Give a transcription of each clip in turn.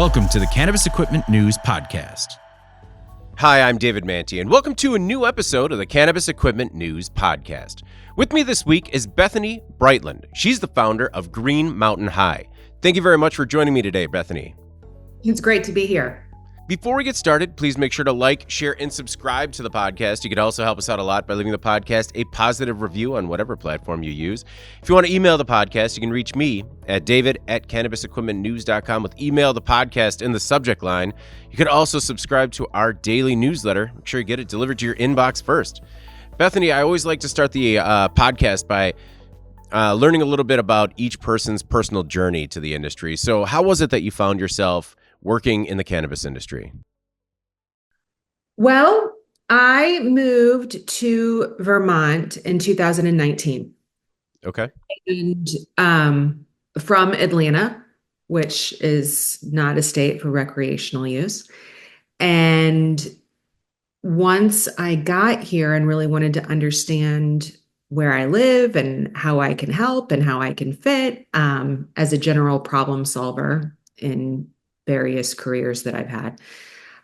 Welcome to the Cannabis Equipment News Podcast. Hi, I'm David Manti, and welcome to a new episode of the Cannabis Equipment News Podcast. With me this week is Bethany Breitland. She's the founder of Green Mountain High. Thank you very much for joining me today, Bethany. It's great to be here. Before we get started, please make sure to like, share, and subscribe to the podcast. You could also help us out a lot by leaving the podcast a positive review on whatever platform you use. If you want to email the podcast, you can reach me at david@cannabisequipmentnews.com with email the podcast in the subject line. You could also subscribe to our daily newsletter. Make sure you get it delivered to your inbox first. Bethany, I always like to start the podcast by learning a little bit about each person's personal journey to the industry. So how was it that you found yourself working in the cannabis industry? Well, I moved to Vermont in 2019. Okay. And from Atlanta, which is not a state for recreational use. And once I got here and really wanted to understand where I live and how I can help and how I can fit as a general problem solver in various careers that I've had,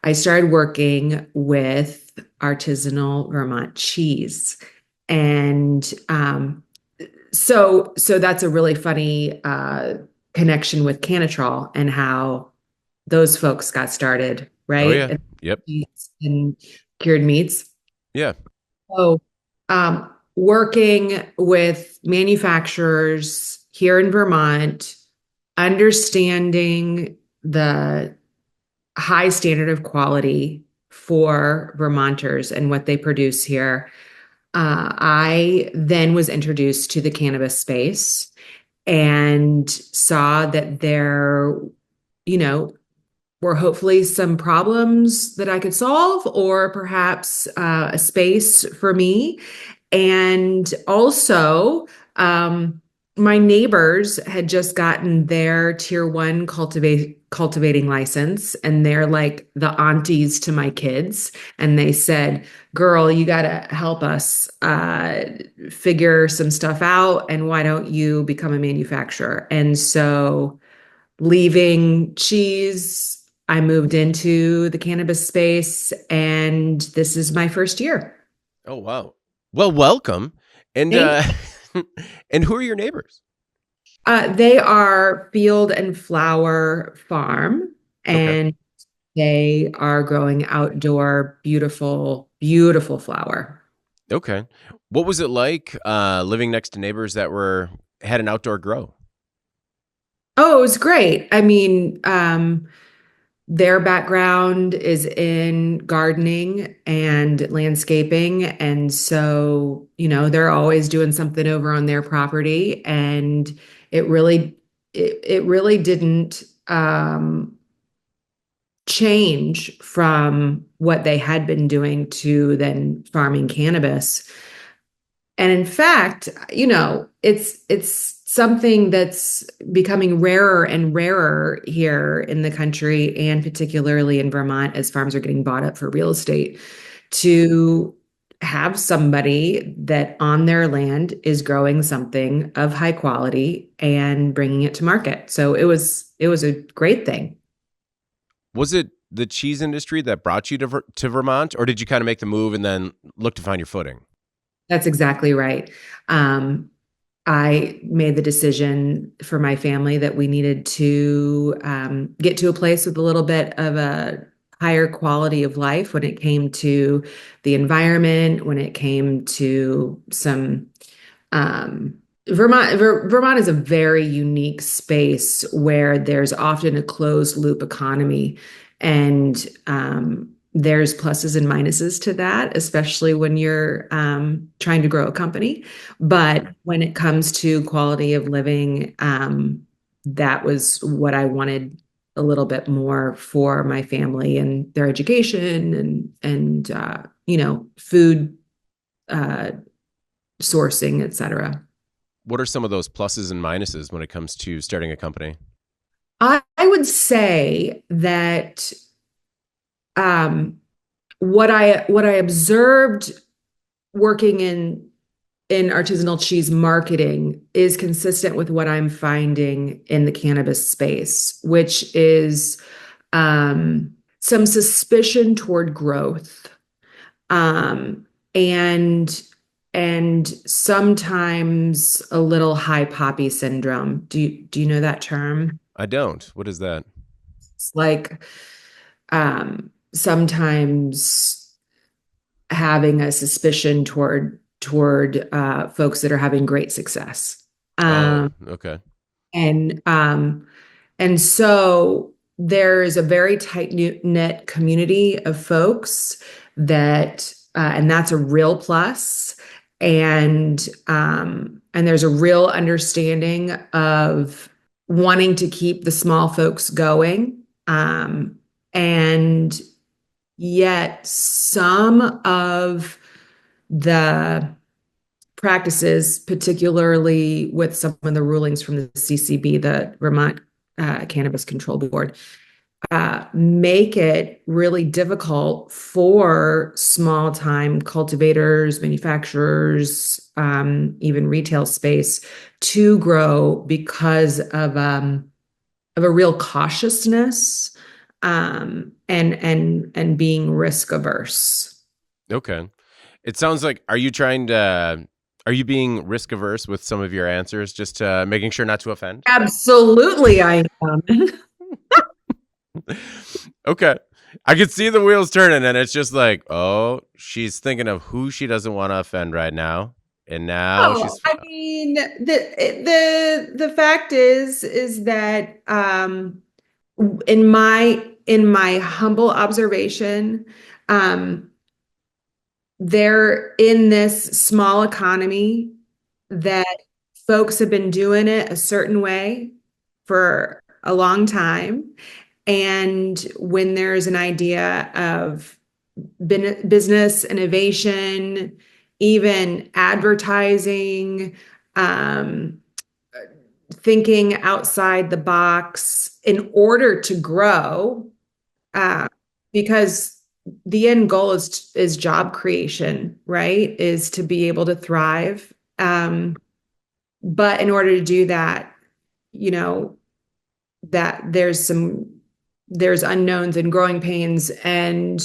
I started working with artisanal Vermont cheese. And so that's a really funny connection with Cannatrol and how those folks got started, right? Oh, yeah. Yep. And cured meats. Yeah. So working with manufacturers here in Vermont, understanding the high standard of quality for Vermonters and what they produce here. I then was introduced to the cannabis space and saw that there, were hopefully some problems that I could solve, or perhaps a space for me. And also, my neighbors had just gotten their tier 1 cultivating license, and they're like the aunties to my kids. And they said, girl, you got to help us figure some stuff out. And why don't you become a manufacturer? And so leaving cheese, I moved into the cannabis space, and this is my first year. Oh, wow. Well, welcome. And and who are your neighbors? They are Field and Flower Farm, and they are growing outdoor, beautiful, beautiful flower. Okay. What was it like living next to neighbors that had an outdoor grow? Oh, it was great. I mean, their background is in gardening and landscaping. And so, they're always doing something over on their property. And it really didn't change from what they had been doing to then farming cannabis. And in fact, it's something that's becoming rarer and rarer here in the country, and particularly in Vermont, as farms are getting bought up for real estate, to have somebody that on their land is growing something of high quality and bringing it to market. So it was a great thing. Was it the cheese industry that brought you to Vermont, or did you kind of make the move and then look to find your footing? That's exactly right. I made the decision for my family that we needed to get to a place with a little bit of a higher quality of life when it came to the environment, when it came to some Vermont is a very unique space where there's often a closed loop economy, and there's pluses and minuses to that, especially when you're trying to grow a company. But when it comes to quality of living, that was what I wanted a little bit more for my family and their education and food sourcing, et cetera. What are some of those pluses and minuses when it comes to starting a company? I would say that what I observed working in artisanal cheese marketing is consistent with what I'm finding in the cannabis space, which is some suspicion toward growth, um, and sometimes a little high poppy syndrome. Do you know that term? I don't. What is that? It's like sometimes having a suspicion toward folks that are having great success. Oh, Um, okay. and so there is a very tight knit community of folks that, and that's a real plus. And there's a real understanding of wanting to keep the small folks going. And yet some of the practices, particularly with some of the rulings from the CCB, the Vermont Cannabis Control Board, make it really difficult for small time cultivators, manufacturers, even retail space to grow because of a real cautiousness, and being risk averse. Okay. It sounds like, are you being risk averse with some of your answers, just making sure not to offend? Absolutely, I am. Okay. I could see the wheels turning, and it's just like, oh, she's thinking of who she doesn't want to offend right now. And now Oh, she's, I mean, the fact is that in my humble observation, um, they're in this small economy that folks have been doing it a certain way for a long time. And when there's an idea of business innovation, even advertising, um, thinking outside the box in order to grow, uh, because the end goal is job creation, right? Is to be able to thrive. But in order to do that, you know, that there's unknowns and growing pains and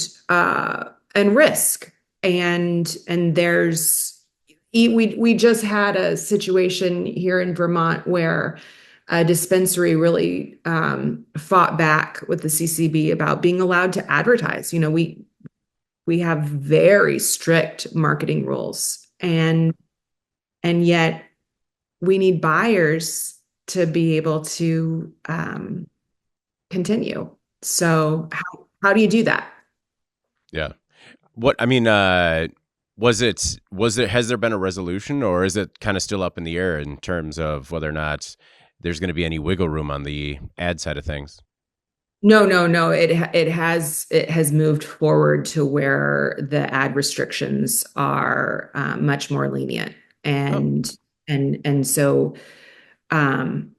risk, and we just had a situation here in Vermont where a dispensary really fought back with the CCB about being allowed to advertise. We have very strict marketing rules, and yet we need buyers to be able to continue. So how do you do that? yeah. What, I mean, has there been a resolution, or is it kind of still up in the air in terms of whether or not there's going to be any wiggle room on the ad side of things? No, no, no. It has moved forward to where the ad restrictions are much more lenient, Oh, and so um,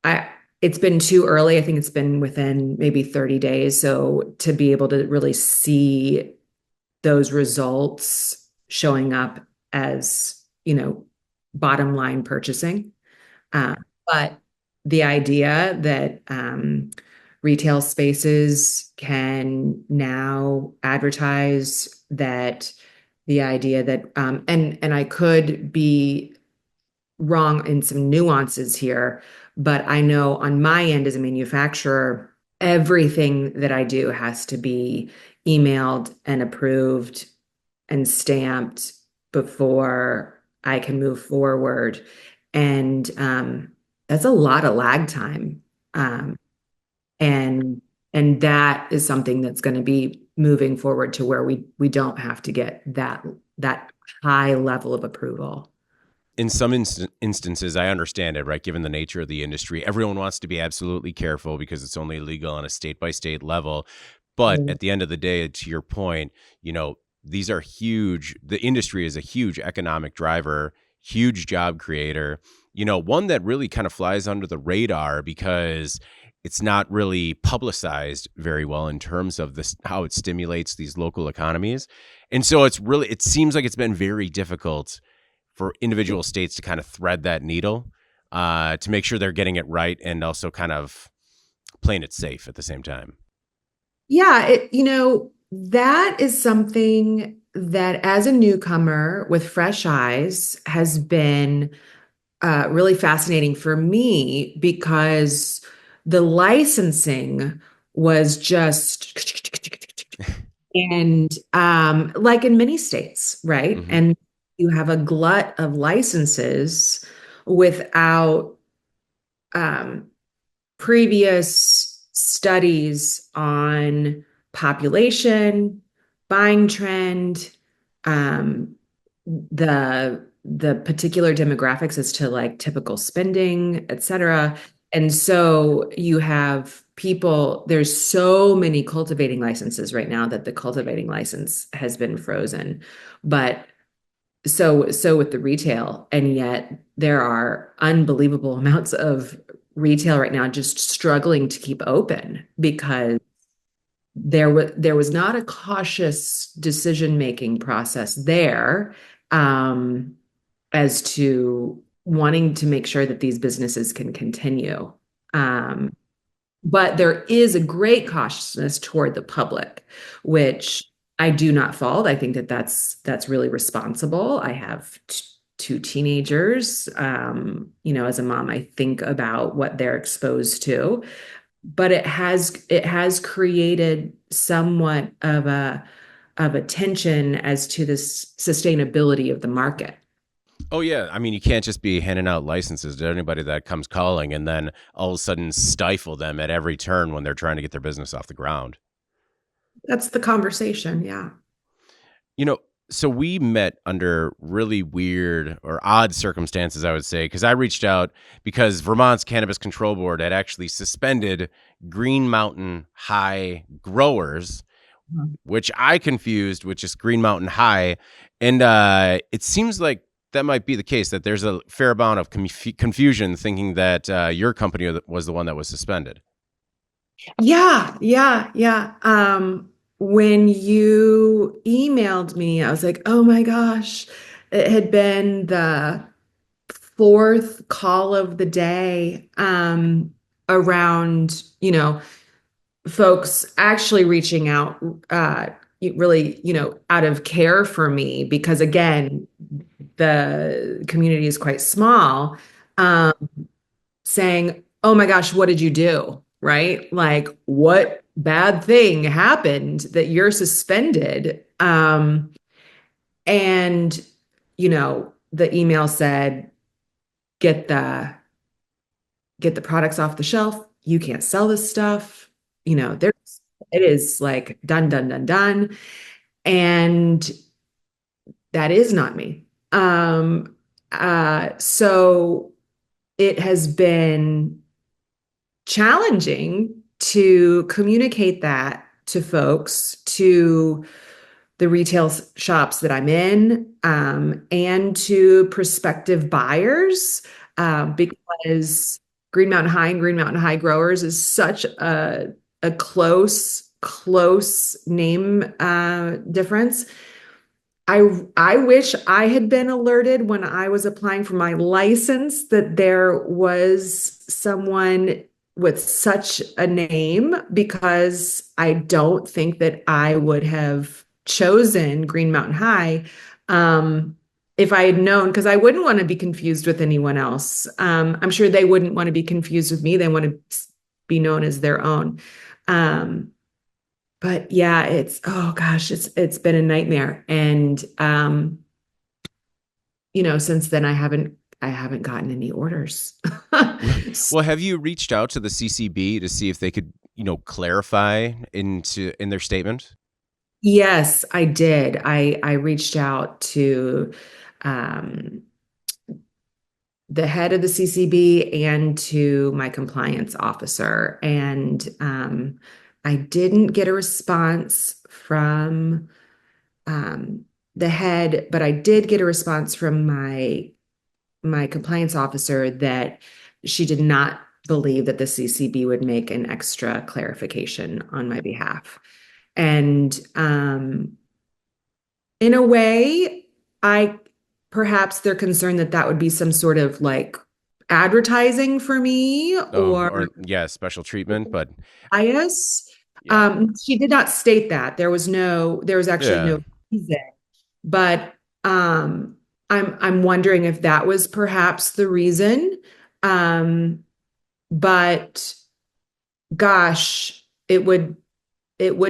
I it's been too early. I think it's been within maybe 30 days. So to be able to really see those results showing up as, bottom line purchasing. Uh, but the idea that retail spaces can now advertise that, the idea that, and I could be wrong in some nuances here, but I know on my end as a manufacturer, everything that I do has to be emailed and approved and stamped before I can move forward. And that's a lot of lag time. Um, and that is something that's going to be moving forward to where we don't have to get that high level of approval. in some instances, I understand it, right? Given the nature of the industry, everyone wants to be absolutely careful because it's only legal on a state by state level. But Mm. at the end of the day, to your point, these are huge. The industry is a huge economic driver, huge job creator, one that really kind of flies under the radar because it's not really publicized very well in terms of this, how it stimulates these local economies. And so it seems like it's been very difficult for individual states to kind of thread that needle to make sure they're getting it right and also kind of playing it safe at the same time. Yeah, that is something that as a newcomer with fresh eyes has been really fascinating for me because the licensing was just and like in many states, right? Hmm. And you have a glut of licenses without um, previous studies on population, buying trend, um, the particular demographics as to like typical spending, et cetera. And so you have people, there's so many cultivating licenses right now that the cultivating license has been frozen. But so with the retail, and yet there are unbelievable amounts of retail right now just struggling to keep open because there was not a cautious decision-making process there, um, as to wanting to make sure that these businesses can continue. Um, but there is a great cautiousness toward the public, which I do not fault. I think that that's really responsible. I have two teenagers. As a mom, I think about what they're exposed to, but it has created somewhat of a tension as to this sustainability of the market. Oh yeah, I mean you can't just be handing out licenses to anybody that comes calling and then all of a sudden stifle them at every turn when they're trying to get their business off the ground. That's the conversation. Yeah. You know, so we met under really weird or odd circumstances, I would say, because I reached out because Vermont's Cannabis Control Board had actually suspended Green Mountain High growers, which I confused with just Green Mountain High. And it seems like that might be the case, that there's a fair amount of confusion thinking that your company was the one that was suspended. Yeah, yeah, yeah. When you emailed me, I was like, oh my gosh, it had been the fourth call of the day, around, folks actually reaching out, really, out of care for me, because again, the community is quite small. Um, Saying, "Oh my gosh, what did you do?" Right? Like, what bad thing happened that you're suspended? And the email said, "Get the products off the shelf. You can't sell this stuff. There's it is like done, done, done, done." And that is not me. So it has been challenging to communicate that to folks, to the retail shops that I'm in, and to prospective buyers, because Green Mountain High and Green Mountain High Growers is such a close name difference. I wish I had been alerted when I was applying for my license that there was someone with such a name, because I don't think that I would have chosen Green Mountain High, if I had known, because I wouldn't want to be confused with anyone else. I'm sure they wouldn't want to be confused with me. They want to be known as their own. Um, but yeah, oh gosh, it's been a nightmare. And since then I haven't gotten any orders. Well, have you reached out to the CCB to see if they could, clarify in their statement? Yes, I did. I reached out to um the head of the CCB and to my compliance officer. And I didn't get a response from the head, but I did get a response from my compliance officer that she did not believe that the CCB would make an extra clarification on my behalf. And in a way, I perhaps they're concerned that that would be some sort of like advertising for me Oh, or or yeah, special treatment, but bias. Yeah. She did not state that. There was actually Yeah. no reason, but I'm wondering if that was perhaps the reason. Um, but gosh, it would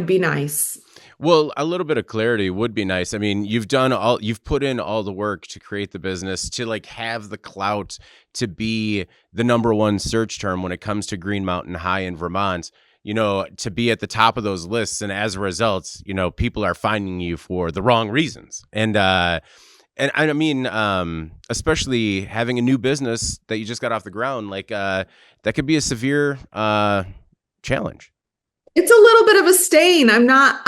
be nice. Well, a little bit of clarity would be nice. I mean, you've put in all the work to create the business, to like have the clout to be the number one search term when it comes to Green Mountain High in Vermont, to be at the top of those lists. And as a result, people are finding you for the wrong reasons. And I mean, especially having a new business that you just got off the ground, like, that could be a severe, challenge. It's a little bit of a stain. I'm not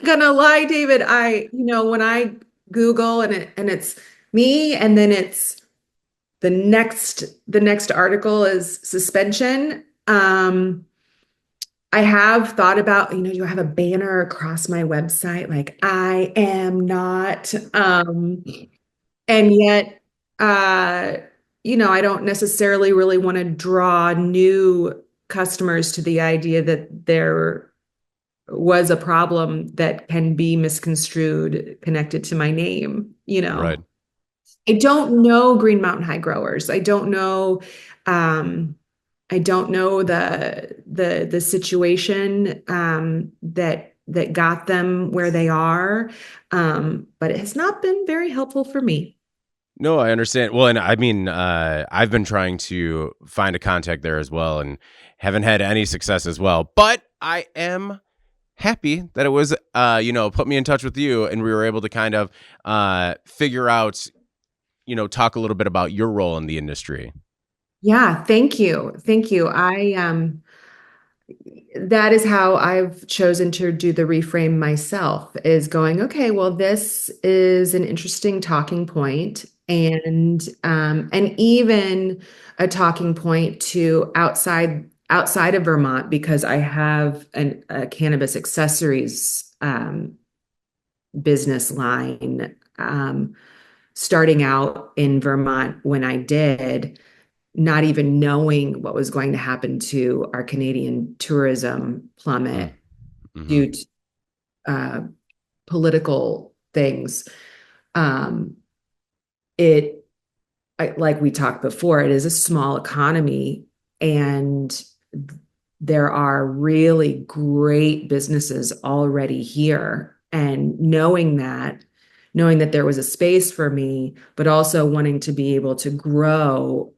gonna lie, David. When I Google and it's me and then it's the next article is suspension. I have thought about, do I have a banner across my website? Like I am not, and yet, uh, I don't necessarily really want to draw new customers to the idea that there was a problem that can be misconstrued connected to my name. Right. I don't know Green Mountain High growers. Um, I don't know the situation that got them where they are. But it has not been very helpful for me. No, I understand. Well, and I mean, I've been trying to find a contact there as well and haven't had any success as well. But I am happy that it was, put me in touch with you and we were able to kind of figure out, talk a little bit about your role in the industry. Yeah, thank you. Thank you. That is how I've chosen to do the reframe myself, is going, okay, well, this is an interesting talking point, and even a talking point to outside of Vermont, because I have a cannabis accessories business line starting out in Vermont when I did, not even knowing what was going to happen to our Canadian tourism Mm, plummet hmm. due to uh, political things. Um, it, like we talked before, it is a small economy, and there are really great businesses already here. And knowing that there was a space for me, but also wanting to be able to grow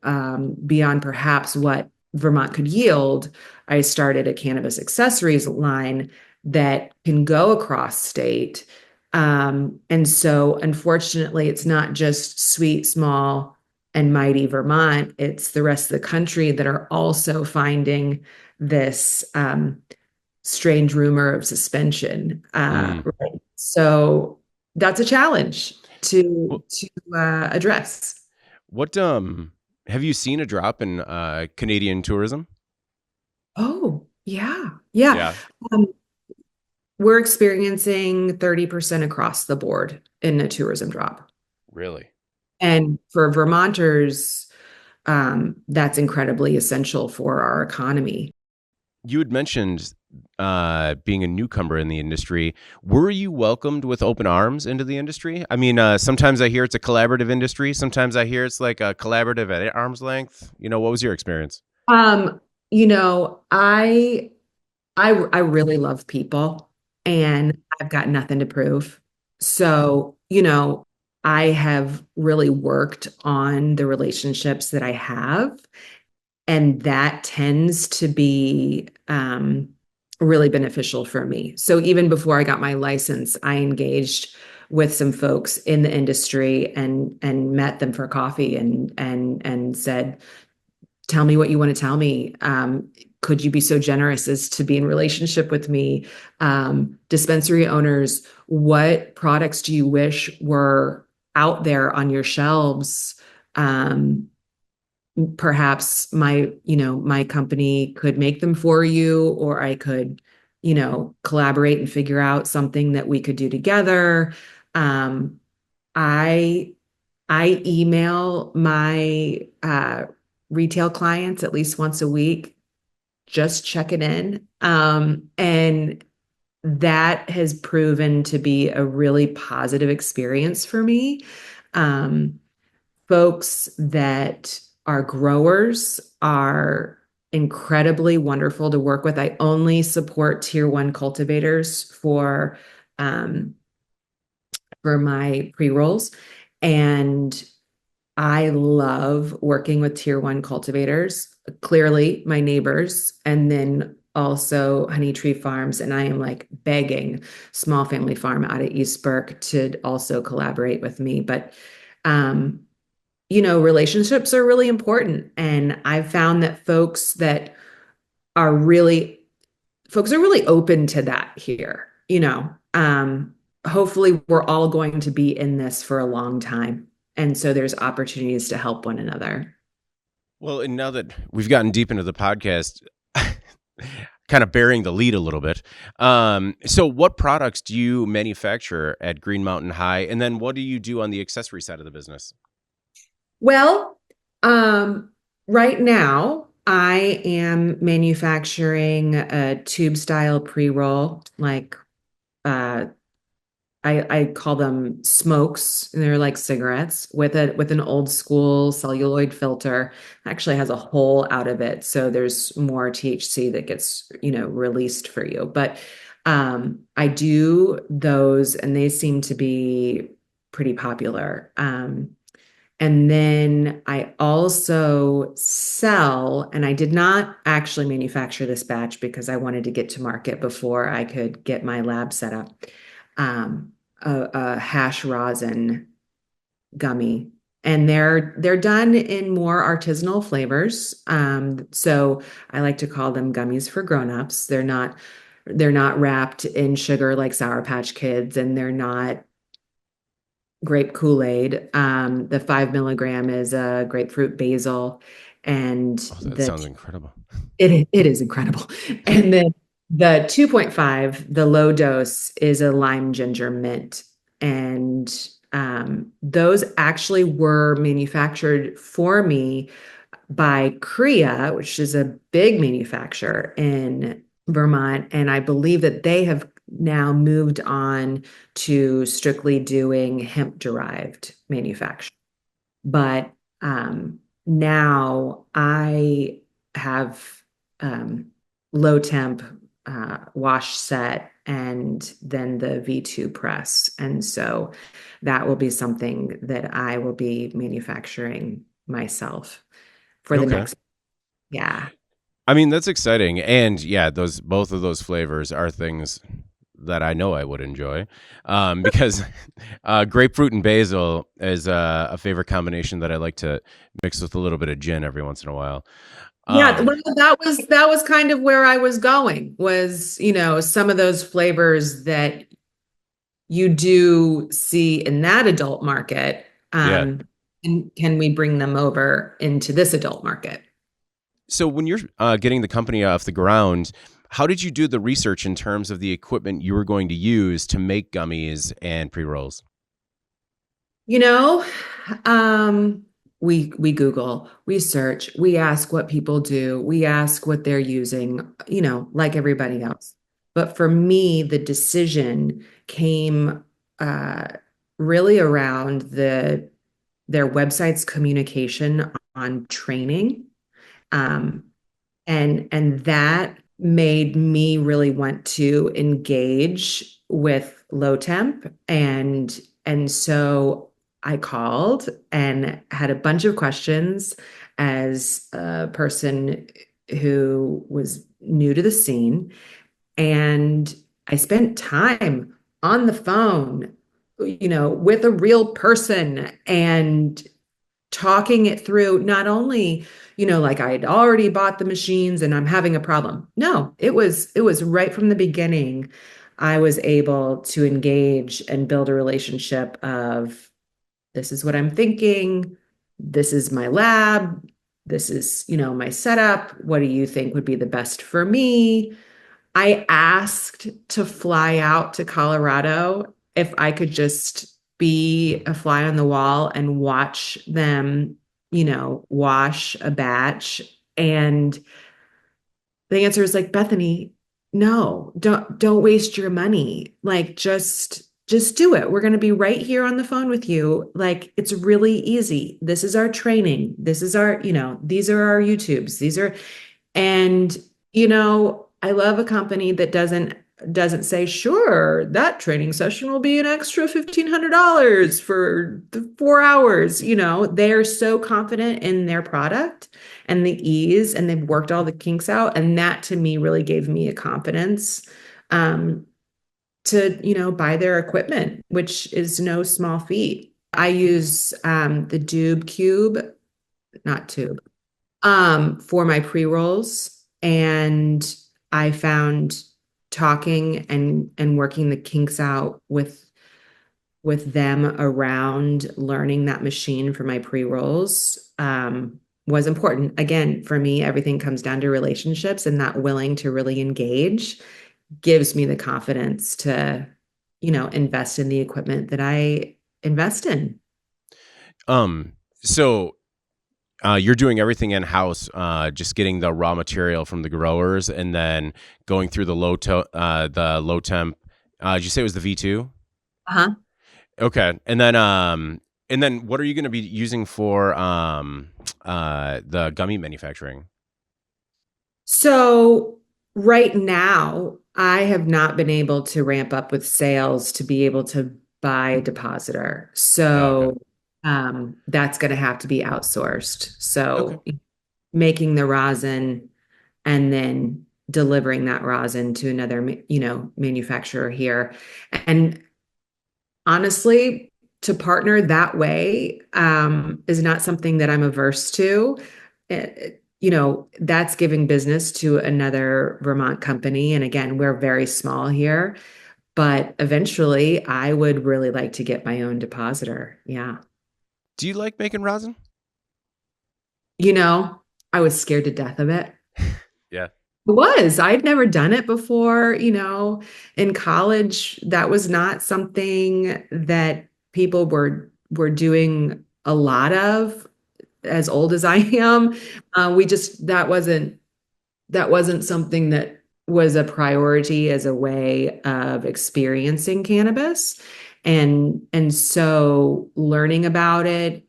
beyond perhaps what Vermont could yield, I started a cannabis accessories line that can go across state. And so, unfortunately, it's not just sweet, small, and mighty Vermont, it's the rest of the country that are also finding this strange rumor of suspension. Mm. Right. So that's a challenge Well, to address. what have you seen a drop in Canadian tourism? Oh, yeah. Yeah. Yeah, Um, we're experiencing 30% across the board in a tourism drop. really. And for Vermonters, that's incredibly essential for our economy. You had mentioned being a newcomer in the industry. Were you welcomed with open arms into the industry? I mean, sometimes I hear it's a collaborative industry. Sometimes I hear it's like a collaborative at arm's length. What was your experience? Um, you know, I really love people, and I've got nothing to prove. So, I have really worked on the relationships that I have, and that tends to be really beneficial for me. So even before I got my license, I engaged with some folks in the industry and met them for coffee and said, tell me what you want to tell me. Could you be so generous as to be in relationship with me? Dispensary owners, what products do you wish were out there on your shelves? Perhaps my company could make them for you, or I could, collaborate and figure out something that we could do together. Um, I I email my retail clients at least once a week, just checking in. And that has proven to be a really positive experience for me. Um, Folks that are growers are incredibly wonderful to work with. I only support tier one cultivators um, for my pre-rolls. And I love working with tier one cultivators, clearly my neighbors, and then also Honey Tree Farms. And I am like begging Small Family Farm out of East Burke to also collaborate with me. But, um, relationships are really important. And I've found that are really folks are really open to that here. Hopefully we're all going to be in this for a long time. And so there's opportunities to help one another. Well, and now that we've gotten deep into the podcast, kind of bearing the lead a little bit. So what products do you manufacture at Green Mountain High? And then what do you do on the accessory side of the business? Well, right now I am manufacturing a tube style pre-roll, like uh I call them smokes, and they're like cigarettes with an old school celluloid filter. Actually has a hole out of it, so there's more THC that gets, released for you. But I do those, and they seem to be pretty popular. And then I also sell, and I did not actually manufacture this batch because I wanted to get to market before I could get my lab set up. A hash rosin gummy, and they're done in more artisanal flavors. So I like to call them gummies for grown-ups. They're not wrapped in sugar like Sour Patch Kids, and they're not grape Kool-Aid. The 5 milligram is a grapefruit basil, and Oh, that sounds incredible. it is incredible. And then the 2.5, the low dose, is a lime ginger mint. And those actually were manufactured for me by Korea, which is a big manufacturer in Vermont. And I believe that they have now moved on to strictly doing hemp derived manufacture. But now I have um, low temp wash set and then the V2 press. And so that will be something that I will be manufacturing myself for the Okay. next. Yeah. I mean, that's exciting. And yeah, both of those flavors are things that I know I would enjoy, because grapefruit and basil is a favorite combination that I like to mix with a little bit of gin every once in a while. Yeah, Um, well, that was kind of where I was going, was, some of those flavors that you do see in that adult market. yeah. And can we bring them over into this adult market? So when you're getting the company off the ground, how did you do the research in terms of the equipment you were going to use to make gummies and pre-rolls? You know, we Google, we search, we ask what people do, we ask what they're using, like everybody else. But for me, the decision came uh, really around their website's communication on training. Um, and that made me really want to engage with low temp, and so I called and had a bunch of questions as a person who was new to the scene, and I spent time on the phone, with a real person, and talking it through. Not only, like I had already bought the machines and I'm having a problem. No, it was right from the beginning. I was able to engage and build a relationship of, this is what I'm thinking. This is my lab. This is, my setup. What do you think would be the best for me? I asked to fly out to Colorado if I could just be a fly on the wall and watch them, wash a batch. And The answer is like, Bethany, no, don't waste your money. Like just do it. We're going to be right here on the phone with you. Like it's really easy. This is our training. This is our, these are our YouTubes. And I love a company that doesn't say, sure, that training session will be an extra $1,500 for the 4 hours. They're so confident in their product and the ease, and they've worked all the kinks out. And that to me really gave me a confidence um, to, buy their equipment, which is no small feat. I use the Doob Cube, not tube, for my pre-rolls. And I found talking and working the kinks out with them around learning that machine for my pre-rolls was important. Again, for me, everything comes down to relationships, and that willing to really engage gives me the confidence to, invest in the equipment that I invest in. So you're doing everything in house, just getting the raw material from the growers, and then going through the the low temp. Did you say it was the V2? Uh-huh. Okay, and then what are you going to be using for the gummy manufacturing? So right now, I have not been able to ramp up with sales to be able to buy a depositor. Oh, okay. So that's going to have to be outsourced. Okay. So making the rosin and then delivering that rosin to another, manufacturer here. And honestly, to partner that way is not something that I'm averse to. That's giving business to another Vermont company. And again, we're very small here, but eventually I would really like to get my own depositor. Yeah. Do you like making rosin? You know, I was scared to death of it. Yeah. I'd never done it before, in college. That was not something that people were doing a lot of as old as I am. We just that wasn't something that was a priority as a way of experiencing cannabis. And so learning about it,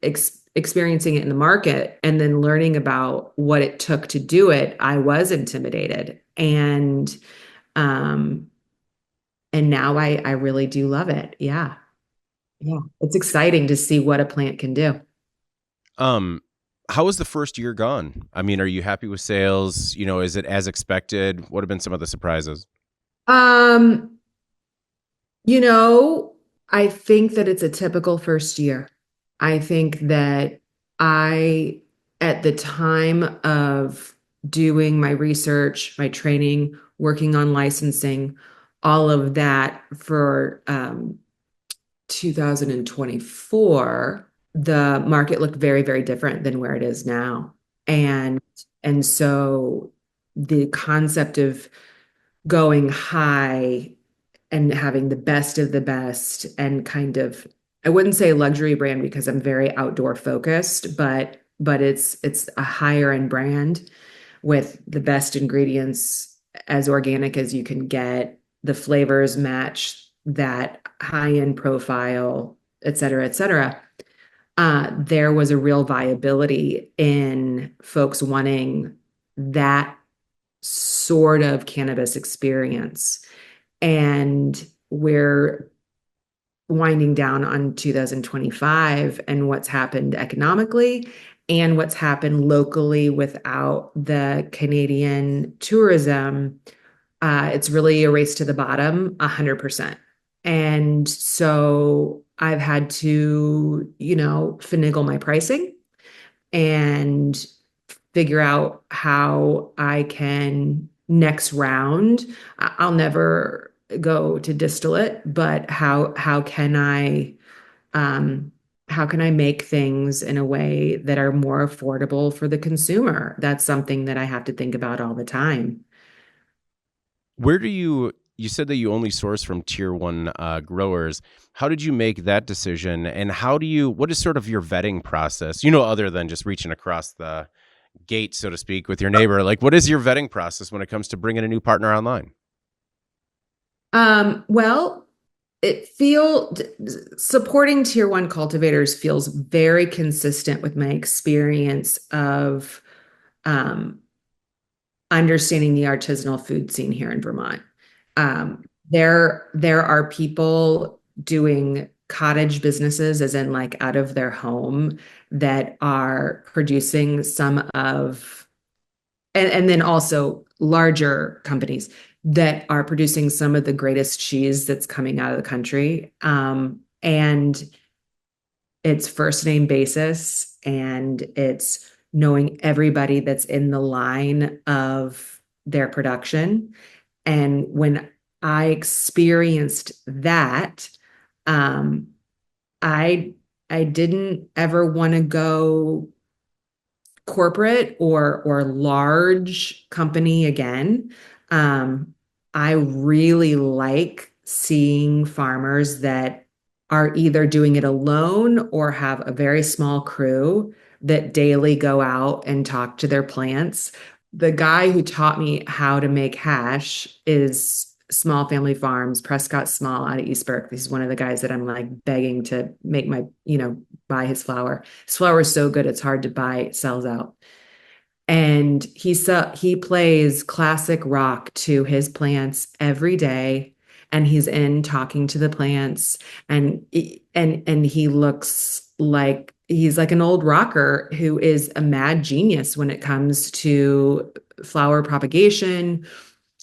experiencing it in the market, and then learning about what it took to do it, I was intimidated. Um and now I really do love it. Yeah. Yeah. It's exciting to see what a plant can do. Um, how was the first year gone? I mean, are you happy with sales? Is it as expected? What have been some of the surprises? Um, You know, I think that it's a typical first year. I think that I, at the time of doing my research, my training, working on licensing, all of that for 2024, the market looked very, very different than where it is now. And and so the concept of going high and having the best of the best and kind of, I wouldn't say luxury brand because I'm very outdoor focused, but it's a higher end brand with the best ingredients, as organic as you can get. The flavors match that high end profile, et cetera, et cetera. There was a real viability in folks wanting that sort of cannabis experience. And we're winding down on 2025 and what's happened economically and what's happened locally without the Canadian tourism. It's really a race to the bottom, 100%. And so I've had to, finagle my pricing and figure out how I can next round. I'll never go to distillate, but um how can I make things in a way that are more affordable for the consumer? That's something that I have to think about all the time. Where do you said that you only source from tier one growers. How did you make that decision? And what is sort of your vetting process? Other than just reaching across the gate, so to speak, with your neighbor. Like, what is your vetting process when it comes to bringing a new partner online? Well, supporting tier one cultivators feels very consistent with my experience of um, understanding the artisanal food scene here in Vermont. There are people doing cottage businesses, as in like out of their home, that are producing some of, and then also larger companies that are producing some of the greatest cheese that's coming out of the country. And it's first name basis, and it's knowing everybody that's in the line of their production. And when I experienced that, um, I I didn't ever want to go corporate or large company again. Um, I really like seeing farmers that are either doing it alone or have a very small crew that daily go out and talk to their plants. The guy who taught me how to make hash is Small Family Farms, Prescott Small out of East Berkeley. He's one of the guys that I'm like begging to make my, buy his flower. His flower is so good, it's hard to buy, it sells out. And he plays classic rock to his plants every day, and he's in talking to the plants, and he looks like he's like an old rocker who is a mad genius when it comes to flower propagation,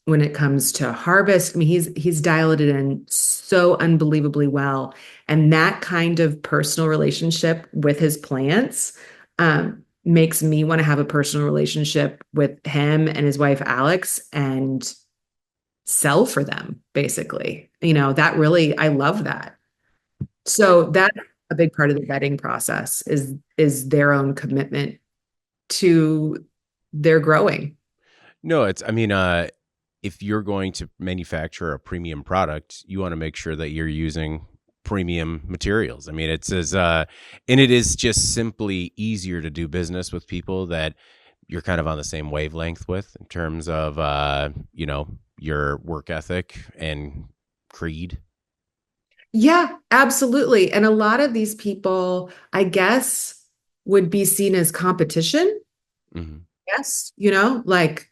when it comes to harvest. I mean, he's dialed it in so unbelievably well. And that kind of personal relationship with his plants makes me want to have a personal relationship with him and his wife, Alex, and sell for them, basically. That really, I love that. So that's a big part of the vetting process is their own commitment to their growing. No, if you're going to manufacture a premium product, you want to make sure that you're using premium materials. I mean, and it is just simply easier to do business with people that you're kind of on the same wavelength with in terms of, your work ethic and creed. Yeah, absolutely. And a lot of these people, I guess, would be seen as competition. Hmm. Yes, like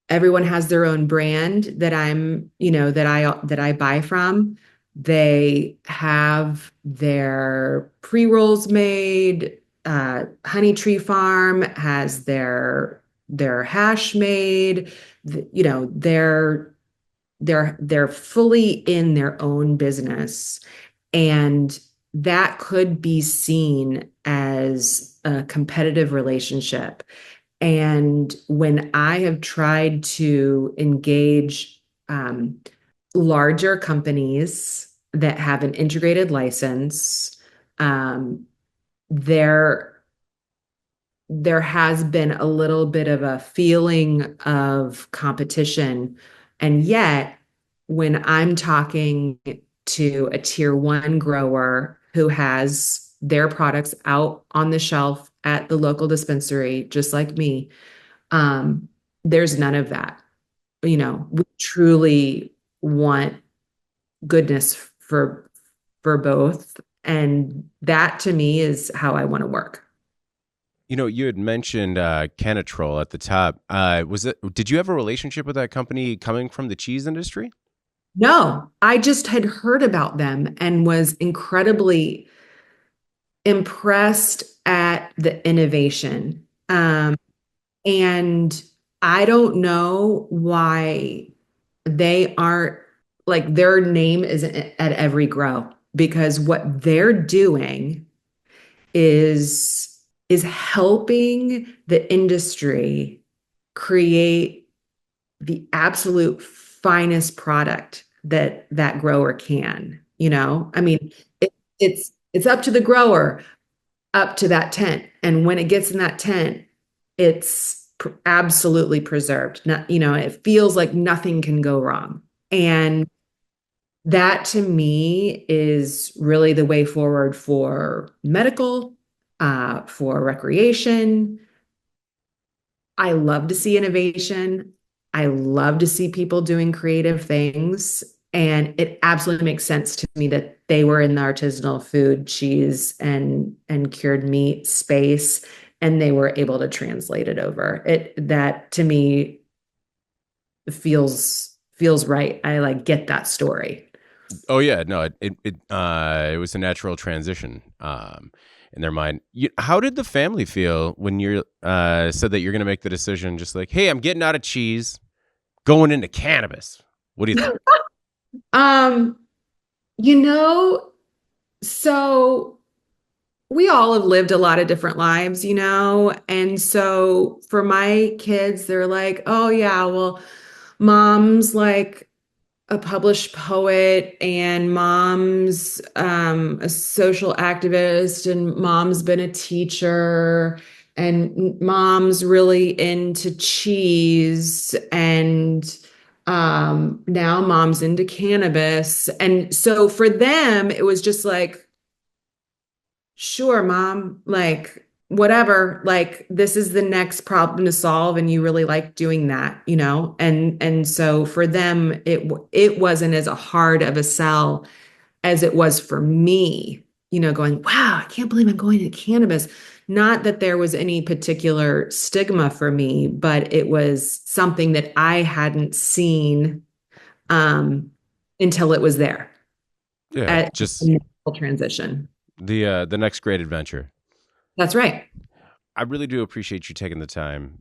everyone has their own brand that that I buy from. They have their pre-rolls made. Honey Tree Farm has their hash made. They're fully in their own business, and that could be seen as a competitive relationship. And when I have tried to engage larger companies that have an integrated license, um, there there has been a little bit of a feeling of competition. And yet, when I'm talking to a tier one grower who has their products out on the shelf at the local dispensary, just like me, um, there's none of that. We truly want goodness for both. And that to me is how I want to work. You had mentioned Canatrol at the top. Did you have a relationship with that company coming from the cheese industry? No, I just had heard about them and was incredibly impressed at the innovation. And I don't know why they aren't like their name isn't at every grow, because what they're doing is helping the industry create the absolute finest product that that grower can. I mean, it's up to the grower, up to that tent, and when it gets in that tent, it's absolutely preserved. Not, it feels like nothing can go wrong. And that to me is really the way forward for medical, for recreation. I love to see innovation. I love to see people doing creative things. And it absolutely makes sense to me that they were in the artisanal food, cheese, and cured meat space, and they were able to translate it over. It that to me feels right. I like get that story. Oh yeah, no, it was a natural transition in their mind. How did the family feel when you said that you're going to make the decision? Just like, hey, I'm getting out of cheese, going into cannabis. What do you think? Um, you know, so we all have lived a lot of different lives, and so for my kids, they're like, oh yeah, well, mom's like a published poet and mom's a social activist and mom's been a teacher and mom's really into cheese and now mom's into cannabis. And so for them, it was just like, sure, mom, like whatever, like this is the next problem to solve and you really like doing that, And so for them it wasn't as a hard of a sell as it was for me, going, wow, I can't believe I'm going to cannabis. Not that there was any particular stigma for me, but it was something that I hadn't seen um until it was there Yeah, at just a natural transition. the next great adventure. That's right. I really do appreciate you taking the time.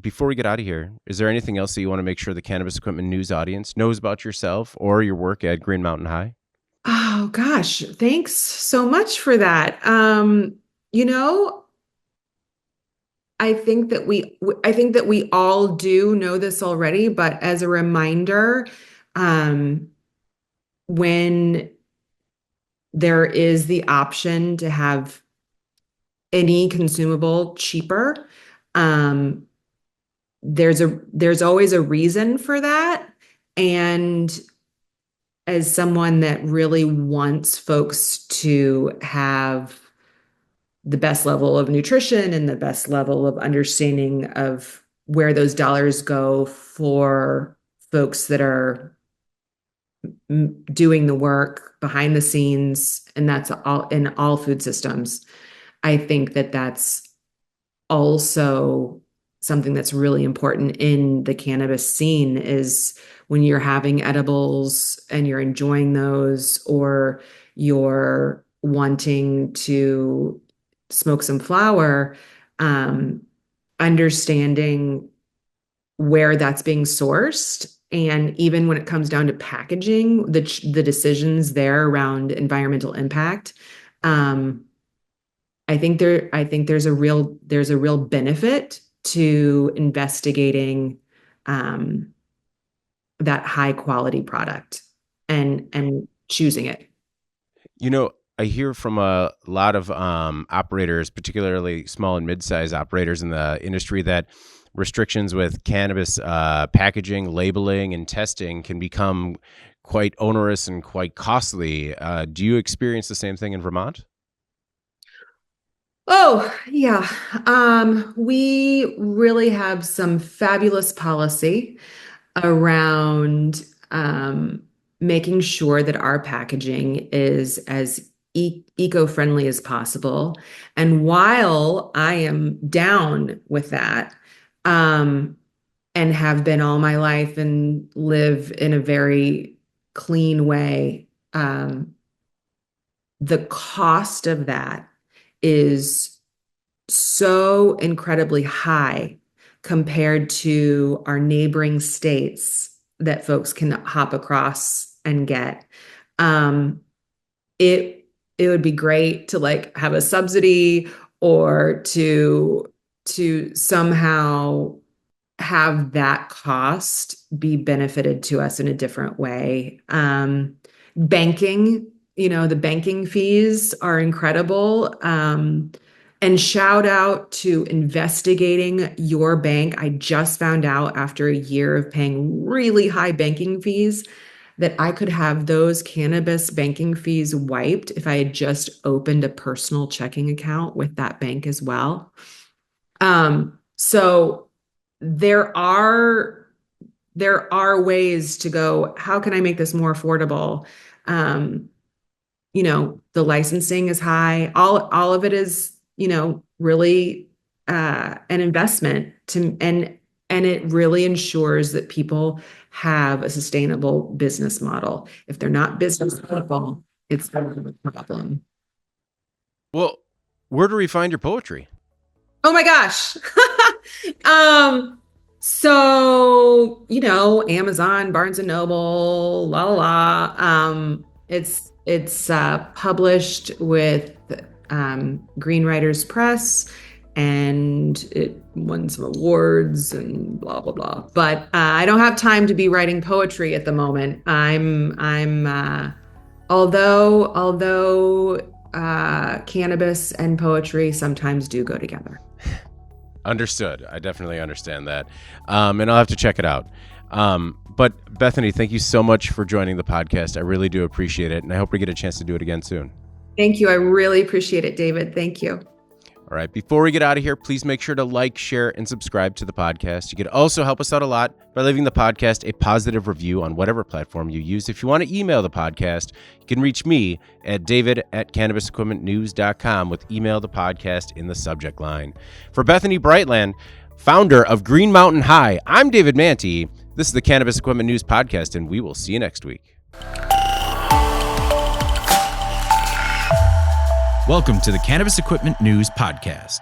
Before we get out of here, is there anything else that you want to make sure the Cannabis Equipment News audience knows about yourself or your work at Green Mountain High? Oh gosh, thanks so much for that. You know, I think that we all do know this already, but as a reminder, um, when there is the option to have any consumable cheaper, um, there's always a reason for that. And as someone that really wants folks to have the best level of nutrition and the best level of understanding of where those dollars go for folks that are doing the work behind the scenes, and that's all in all food systems. I think that that's also something that's really important in the cannabis scene is when you're having edibles and you're enjoying those, or you're wanting to smoke some flower, um, understanding where that's being sourced. And even when it comes down to packaging, the decisions there around environmental impact, um, I think there's a real benefit to investigating um, that high quality product and choosing it. I hear from a lot of operators, particularly small and mid-sized operators in the industry, that restrictions with cannabis packaging, labeling, and testing can become quite onerous and quite costly. Do you experience the same thing in Vermont? Oh, yeah. We really have some fabulous policy around making sure that our packaging is as eco-friendly as possible. And while I am down with that, um, and have been all my life and live in a very clean way, the cost of that is so incredibly high compared to our neighboring states that folks can hop across and get. Um, it it would be great to like have a subsidy or to somehow have that cost be benefited to us in a different way. Banking, the banking fees are incredible. And shout out to investigating your bank. I just found out after a year of paying really high banking fees that I could have those cannabis banking fees wiped if I had just opened a personal checking account with that bank as well. So there are ways to go, how can I make this more affordable? The licensing is high. All of it is, really an investment and it really ensures that people have a sustainable business model. If they're not business people, it's a problem. Well, where do we find your poetry? Oh my gosh. So, Amazon, Barnes and Noble, la la la. It's published with Green Writers Press, and it won some awards and blah blah blah. But I don't have time to be writing poetry at the moment. Although cannabis and poetry sometimes do go together. Understood. I definitely understand that. And I'll have to check it out. But Bethany, thank you so much for joining the podcast. I really do appreciate it. And I hope we get a chance to do it again soon. Thank you. I really appreciate it, David. Thank you. All right. Before we get out of here, please make sure to like, share, and subscribe to the podcast. You could also help us out a lot by leaving the podcast a positive review on whatever platform you use. If you want to email the podcast, you can reach me at david@cannabisequipmentnews.com with email the podcast in the subject line. For Bethany Breitland, founder of Green Mountain High, I'm David Manti. This is the Cannabis Equipment News Podcast, and we will see you next week. Welcome to the Cannabis Equipment News Podcast.